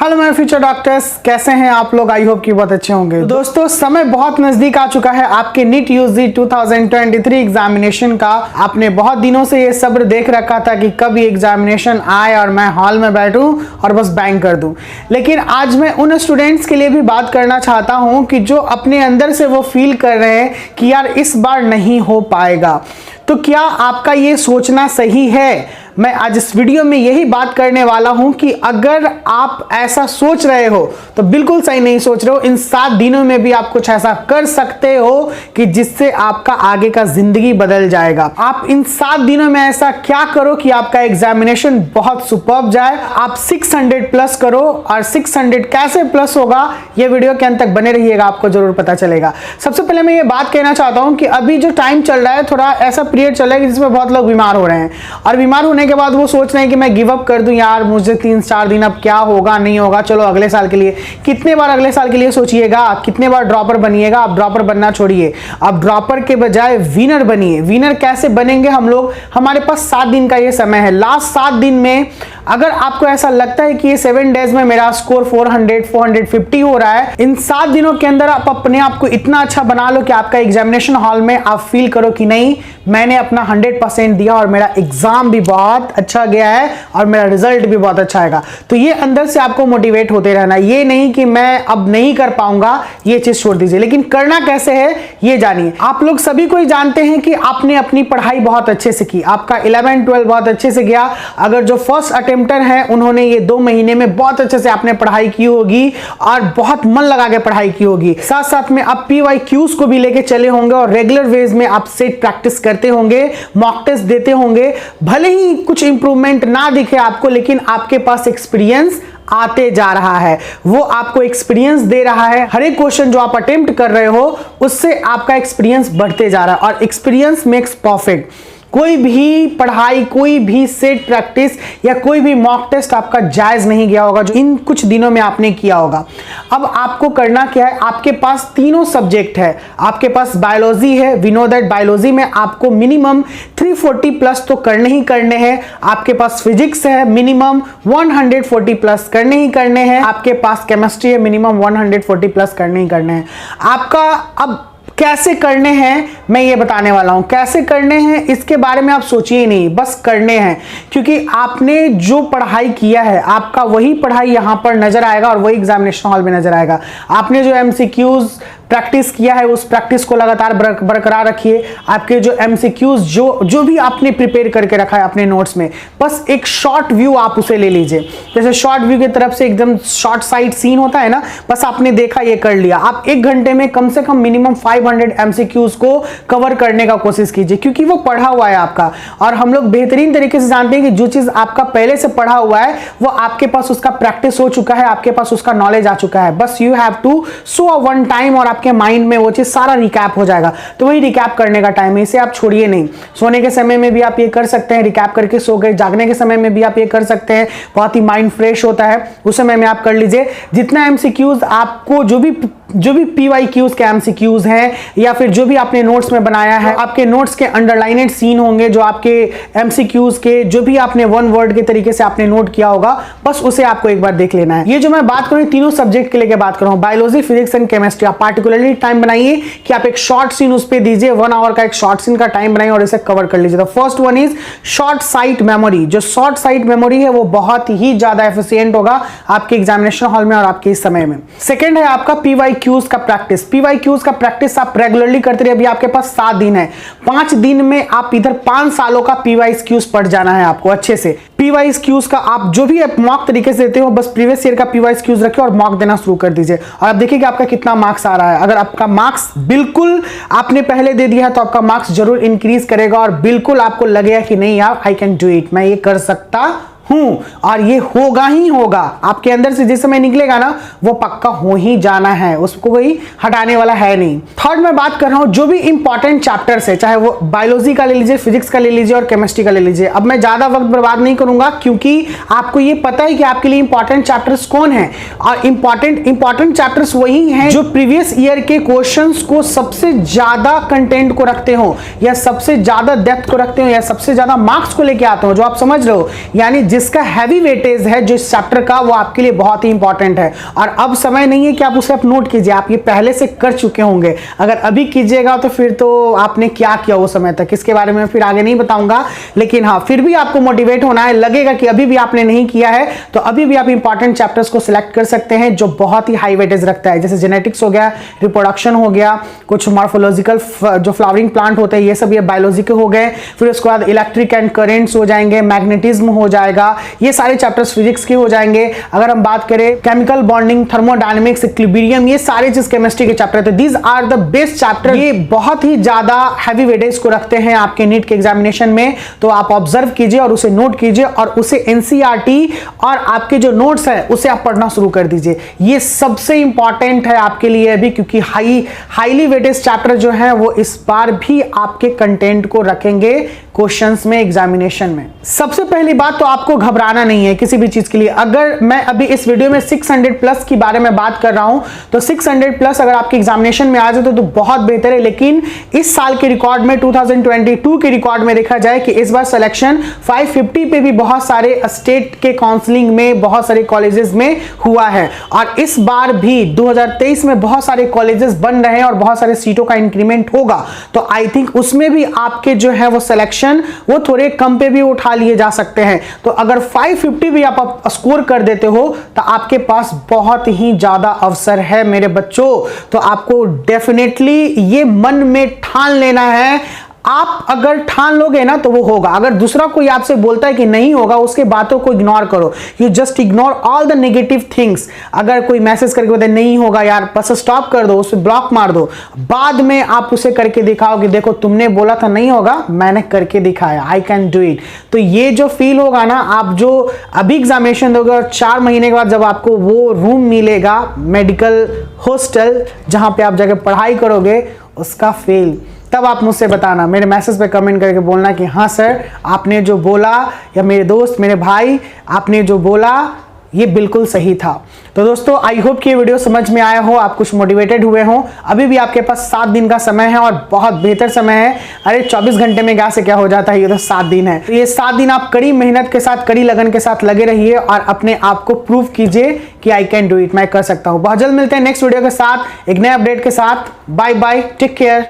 Hello my future doctors, कैसे हैं आप लोग। आई होप कि बहुत अच्छे होंगे। दोस्तों, समय बहुत नजदीक आ चुका है आपके नीट यूजी 2023 एग्जामिनेशन का। आपने बहुत दिनों से ये सब्र देख रखा था कि कब ये एग्जामिनेशन आए और मैं हॉल में बैठूं और बस बैंक कर दूं। लेकिन आज मैं उन स्टूडेंट्स के लिए भी बात करना चाहता हूं कि जो अपने अंदर से वो फील कर रहे हैं कि यार इस बार नहीं हो पाएगा। तो क्या आपका ये सोचना सही है? मैं आज इस वीडियो में यही बात करने वाला हूं कि अगर आप ऐसा सोच रहे हो तो बिल्कुल सही नहीं सोच रहे हो। इन 7 दिनों में भी आप कुछ ऐसा कर सकते हो कि जिससे आपका आगे का जिंदगी बदल जाएगा। आप इन 7 दिनों में ऐसा क्या करो कि आपका एग्जामिनेशन बहुत सुपर्ब जाए। आप 600 प्लस करो, और 600 कैसे प्लस होगा ये वीडियो के अंत तक बने रहिएगा, आपको जरूर पता चलेगा। सबसे पहले मैं ये बात कहना चाहता हूं कि अभी जो टाइम चल रहा है, थोड़ा ऐसा पीरियड चल रहा है जिसमें बहुत लोग बीमार हो रहे हैं, और बीमार होने के बाद वो सोच रहे हैं कि मैं गिव अप कर दूं, यार मुझे 3-4 दिन अब क्या होगा नहीं होगा, चलो अगले साल के लिए। कितने बार अगले साल के लिए सोचिएगा, कितने बार ड्रॉपर बनिएगा। आप ड्रॉपर बनना छोड़िए, आप ड्रॉपर के बजाय विनर बनिए। विनर कैसे बनेंगे हम लोग? हमारे पास 7 दिन का ये समय है। लास्ट 7 दिन में अगर आपको ऐसा लगता है कि ये 7 डेज में मेरा स्कोर 450 हो रहा है, इन 7 दिनों के अंदर आप अपने आप को इतना अच्छा बना लो कि आपका एग्जामिनेशन हॉल में आप फील करो कि नहीं, मैंने अपना 100% दिया और मेरा एग्जाम भी बहुत अच्छा गया है और मेरा रिजल्ट भी बहुत अच्छा आएगा। तो ये अंदर से आपको मोटिवेट होते रहना, ये नहीं कि मैं अब नहीं कर पाऊंगा, ये चीज छोड़ दीजिए। लेकिन करना कैसे है ये जानिए। आप लोग सभी को जानते हैं कि आपने अपनी पढ़ाई बहुत अच्छे से की, आपका 11-12 बहुत अच्छे से गया। अगर जो फर्स्ट अटेम्प्टर है उन्होंने ये 2 महीने में बहुत अच्छे से आपने पढ़ाई की होगी और बहुत मन लगा के पढ़ाई की होगी। साथ साथ में आप PYQs को भी लेके चले होंगे और रेगुलर वेज में आप सेट प्रैक्टिस करते होंगे, मॉक टेस्ट देते होंगे। भले ही कुछ इंप्रूवमेंट ना दिखे आपको, लेकिन आपके पास एक्सपीरियंस आते जा रहा है, वो आपको एक्सपीरियंस दे रहा है। हर एक क्वेश्चन जो आप अटेम्प्ट कर रहे हो उससे आपका एक्सपीरियंस बढ़ते जा रहा है, और एक्सपीरियंस मेक्स परफेक्ट। कोई भी पढ़ाई, कोई भी सेट प्रैक्टिस या कोई भी मॉक टेस्ट आपका जायज नहीं गया होगा जो इन कुछ दिनों में आपने किया होगा। अब आपको करना क्या है? आपके पास तीनों सब्जेक्ट है। आपके पास बायोलॉजी है, वी नो दैट बायोलॉजी में आपको मिनिमम 340 प्लस तो करने ही करने हैं। आपके पास फिजिक्स है, मिनिमम 140 प्लस करने ही करने हैं। आपके पास केमिस्ट्री है, मिनिमम 140 प्लस करने ही करने हैं। आपका अब कैसे करने हैं मैं ये बताने वाला हूं। कैसे करने हैं इसके बारे में आप सोचिए नहीं, बस करने हैं। क्योंकि आपने जो पढ़ाई किया है आपका वही पढ़ाई यहां पर नजर आएगा और वही एग्जामिनेशन हॉल में नजर आएगा। आपने जो MCQs प्रैक्टिस किया है उस प्रैक्टिस को लगातार बरकरार रखिए। आपके जो MCQs जो भी आपने प्रिपेयर करके रखा है अपने नोट्स में, बस एक शॉर्ट व्यू आप उसे ले लीजिए। जैसे शॉर्ट व्यू की तरफ से एकदम शॉर्ट साइड सीन होता है ना, बस आपने देखा, ये कर लिया। आप 1 घंटे में कम से कम मिनिमम 500 MCQs को कवर करने का कोशिश कीजिए, क्योंकि वो पढ़ा हुआ है आपका। और हम लोग बेहतरीन तरीके से जानते हैं कि जो चीज आपका पहले से पढ़ा हुआ है वो आपके पास उसका प्रैक्टिस हो चुका है, आपके पास उसका नॉलेज आ चुका है। बस you have to sow a one time और आपके माइंड में वो चीज सारा रिकैप हो जाएगा। तो वही रिकैप करने का टाइम है, इसे आप छोड़िए नहीं। सोने के समय में भी आप ये कर सकते हैं, रिकैप करके सो गए। जागने के समय में भी आप ये कर सकते हैं, बहुत ही माइंड फ्रेश होता है, उस समय में आप कर लीजिए। जितना MCQs आपको, जो भी PYQs के MCQs हैं या फिर जो भी आपने नोट्स में बनाया है, आपके नोट्स के अंडरलाइनेड सीन होंगे, जो आपके MCQs के जो भी आपने 1 वर्ड के तरीके से आपने नोट किया होगा, बस उसे आपको एक बार देख लेना है। ये जो मैं बात करूं तीनों सब्जेक्ट के लिए बात कर रहा हूं, बायोलॉजी, फिजिक्स एंड केमिस्ट्री। आप पार्टिकुलरली टाइम बनाइए कि आप एक शॉर्ट सीन उस पर दीजिए, 1 आवर का एक शॉर्ट सीन का टाइम बनाइए और इसे कवर कर लीजिए। First one is short site memory. जो शॉर्ट साइट मेमोरी है वो बहुत ही ज्यादा एफिशिएंट होगा आपके एग्जामिनेशन हॉल में और आपके इस समय में। सेकेंड है आपका PYQs का प्रैक्टिस। PYQs का प्रैक्टिस आप रेगुलरली करते रहिए। अभी आपके पास 7 दिन है, 5 दिन में आप इधर 5 सालों का PYQs पढ़ जाना है आपको अच्छे से। PYQs का आप जो भी मॉक तरीके से देते हो, बस प्रीवियस ईयर का PYQs रखिए और मॉक देना शुरू कर दीजिए, और आप देखिए कि आपका कितना मार्क्स आ रहा है। अगर आपका मार्क्स बिल्कुल आपने पहले दे दिया है तो आपका मार्क्स जरूर इंक्रीज करेगा, और बिल्कुल आपको लगेगा कि नहीं यार, आई कैन डू इट, मैं ये कर सकता हूं, और ये होगा ही होगा। आपके अंदर से जिस समय निकलेगा ना, वो पक्का हो ही जाना है, उसको कोई हटाने वाला है नहीं। थर्ड मैं बात कर रहा हूं जो भी इंपॉर्टेंट चैप्टर्स है, चाहे वो बायोलॉजी का ले लीजिए, फिजिक्स का ले लीजिए और केमिस्ट्री का ले लीजिए। अब मैं ज्यादा वक्त बर्बाद नहीं करूंगा, क्योंकि आपको ये पता है कि आपके लिए इंपॉर्टेंट चैप्टर्स कौन है, और इंपॉर्टेंट चैप्टर्स वही हैं जो प्रीवियस ईयर के क्वेश्चंस को सबसे ज्यादा कंटेंट को रखते हो, या सबसे ज्यादा डेप्थ को रखते हो, या सबसे ज्यादा मार्क्स को लेके आते हो, जो आप समझ रहे हो। यानी जिसका हैवी वेटेज है जो इस चैप्टर का, वो आपके लिए बहुत ही इंपॉर्टेंट है। और अब समय नहीं है कि आप उसे नोट कीजिए, आप ये पहले से कर चुके होंगे। अगर अभी कीजिएगा तो फिर तो आपने क्या किया वो समय तक, इसके बारे में फिर आगे नहीं बताऊंगा। लेकिन हाँ, फिर भी आपको मोटिवेट होना है, लगेगा कि अभी भी आपने नहीं किया है तो अभी भी आप इंपॉर्टेंट चैप्टर्स को सिलेक्ट कर सकते हैं जो बहुत ही हाई वेटेज रखता है, जैसे जेनेटिक्स हो गया, रिप्रोडक्शन हो गया, कुछ मॉर्फोलॉजिकल जो फ्लावरिंग प्लांट होते हैं ये सब, ये बायोलॉजी के हो गए। फिर उसके बाद इलेक्ट्रिक एंड करेंट्स हो जाएंगे, मैग्नेटिज्म हो जाएगा, ये सारे चैप्टर्स फिजिक्स के हो जाएंगे। अगर हम बात करें केमिकल बॉन्डिंग, थर्मोडायनेमिक्स, इक्विलिब्रियम, ये सारे चीज केमिस्ट्री के चैप्टर थे। These are the best chapter. ये बहुत ही ज्यादा हैवी वेटेज को रखते हैं आपके नीट के एग्जामिनेशन में, तो आप ऑब्जर्व कीजिए और उसे नोट कीजिए और उसे एनसीईआरटी और आपके जो नोट्स है उसे आप पढ़ना शुरू कर दीजिए। ये सबसे इंपॉर्टेंट है आपके लिए अभी, क्योंकि हाईली वेटेज चैप्टर जो है वो इस बार भी आपके कंटेंट को रखेंगे क्वेश्चंस में, एग्जामिनेशन में। सबसे पहली बात तो आपको घबराना नहीं है किसी भी चीज के लिए। अगर मैं अभी इस वीडियो में 600 प्लस की बारे में बात कर रहा हूं तो 600 प्लस अगर आपके एग्जामिनेशन में आ जाए तो बहुत बेहतर है। लेकिन इस साल के रिकॉर्ड में 2022 के रिकॉर्ड में देखा जाए कि इस बार सिलेक्शन 550 पे भी बहुत सारे स्टेट के काउंसलिंग में, बहुत सारे कॉलेजेस में हुआ है। और इस बार भी 2023 में बहुत सारे कॉलेजेस बन रहे हैं और बहुत सारे सीटों का इंक्रीमेंट होगा, तो आई थिंक उसमें भी आपके जो है वो सिलेक्शन वो थोड़े कम पे भी उठा लिए जा सकते हैं। तो अगर 550 भी आप स्कोर कर देते हो तो आपके पास बहुत ही ज्यादा अवसर है मेरे बच्चों। तो आपको डेफिनेटली ये मन में ठान लेना है। आप अगर ठान लोगे ना तो वो होगा। अगर दूसरा कोई आपसे बोलता है कि नहीं होगा, उसके बातों को इग्नोर करो। You just ignore all the negative things. अगर कोई मैसेज करके बोलते नहीं होगा यार, बस स्टॉप कर दो, उसे ब्लॉक मार दो। बाद में आप उसे करके दिखाओ कि देखो तुमने बोला था नहीं होगा, मैंने करके दिखाया, आई कैन डू इट। तो ये जो फील होगा ना, आप जो अभी एग्जामिनेशन दोगे और 4 महीने के बाद जब आपको वो रूम मिलेगा, मेडिकल हॉस्टल जहां पे आप जाके पढ़ाई करोगे, उसका फील तब आप मुझसे बताना, मेरे मैसेज पे कमेंट करके बोलना कि हाँ सर आपने जो बोला, या मेरे दोस्त, मेरे भाई, आपने जो बोला ये बिल्कुल सही था। तो दोस्तों आई होप कि ये वीडियो समझ में आया हो, आप कुछ मोटिवेटेड हुए हो। अभी भी आपके पास 7 दिन का समय है और बहुत बेहतर समय है। अरे 24 घंटे में क्या से क्या हो जाता है, ये तो 7 दिन है। तो ये 7 दिन आप कड़ी मेहनत के साथ, कड़ी लगन के साथ लगे रहिए और अपने आप को प्रूव कीजिए कि आई कैन डू इट, मैं कर सकता हूँ। बहुत जल्द मिलते हैं नेक्स्ट वीडियो के साथ, एक नए अपडेट के साथ। Bye bye, take care.